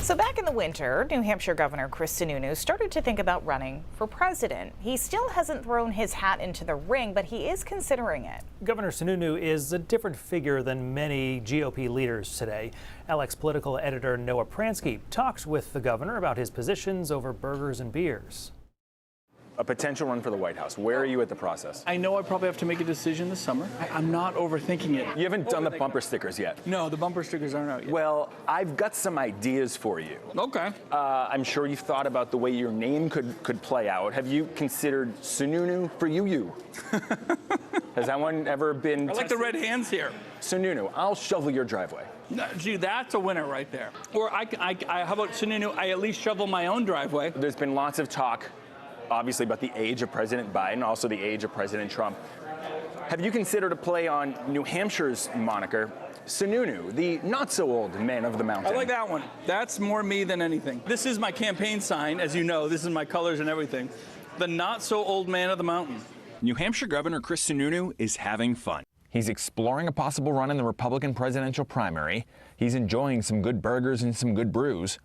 So back in the winter, New Hampshire Governor Chris Sununu started to think about running for president. He still hasn't thrown his hat into the ring, but he is considering it. Governor Sununu is a different figure than many GOP leaders today. LX political editor Noah Pransky talked with the governor about his positions over burgers and beers. A potential run for the White House. Where are you at the process? I know I probably have to make a decision this summer. I'm not overthinking it. You haven't done the bumper stickers yet. No, the bumper stickers aren't out yet. Well, I've got some ideas for you. Okay. I'm sure you've thought about the way your name could play out. Have you considered Sununu for you? Has that one ever been I like the red hands here. Sununu, I'll shovel your driveway. No, gee, that's a winner right there. Or how about Sununu, I at least shovel my own driveway. There's been lots of talk, obviously, about the age of President Biden, also the age of President Trump. Have you considered a play on New Hampshire's moniker, Sununu, the not-so-old man of the mountain? I like that one. That's more me than anything. This is my campaign sign, as you know. This is my colors and everything. The not-so-old man of the mountain. New Hampshire Governor Chris Sununu is having fun. He's exploring a possible run in the Republican presidential primary. He's enjoying some good burgers and some good brews.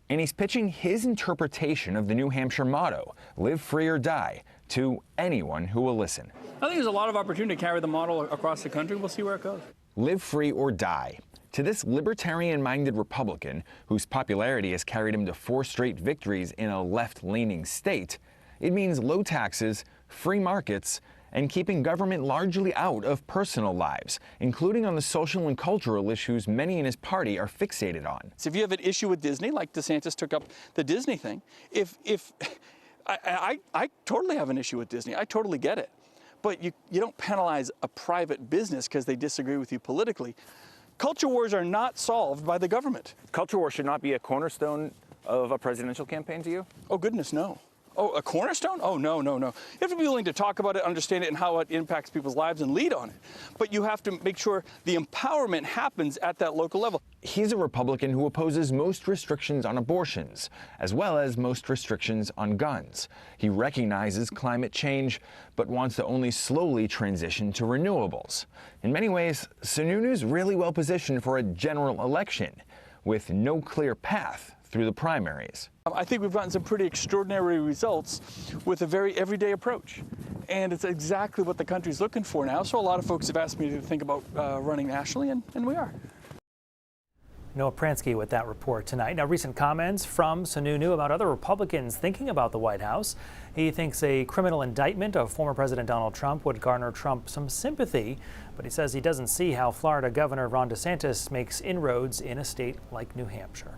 And he's pitching his interpretation of the New Hampshire motto, live free or die, to anyone who will listen. I think there's a lot of opportunity to carry the model across the country. We'll see where it goes. Live free or die. To this libertarian-minded Republican, whose popularity has carried him to 4 straight victories in a left-leaning state, it means low taxes, free markets, and keeping government largely out of personal lives, including on the social and cultural issues many in his party are fixated on. So if you have an issue with Disney, like DeSantis took up the Disney thing, I totally have an issue with Disney. I totally get it. But you don't penalize a private business because they disagree with you politically. Culture wars are not solved by the government. Culture war should not be a cornerstone of a presidential campaign to you? Oh, goodness, no. Oh, a cornerstone? Oh, no, no, no. You have to be willing to talk about it, understand it, and how it impacts people's lives and lead on it. But you have to make sure the empowerment happens at that local level. He's a Republican who opposes most restrictions on abortions, as well as most restrictions on guns. He recognizes climate change, but wants to only slowly transition to renewables. In many ways, Sununu's really well positioned for a general election, with no clear path through the primaries. I think we've gotten some pretty extraordinary results with a very everyday approach. And it's exactly what the country's looking for now. So a lot of folks have asked me to think about running nationally, and we are. Noah Pransky with that report tonight. Now, recent comments from Sununu about other Republicans thinking about the White House. He thinks a criminal indictment of former President Donald Trump would garner Trump some sympathy, but he says he doesn't see how Florida Governor Ron DeSantis makes inroads in a state like New Hampshire.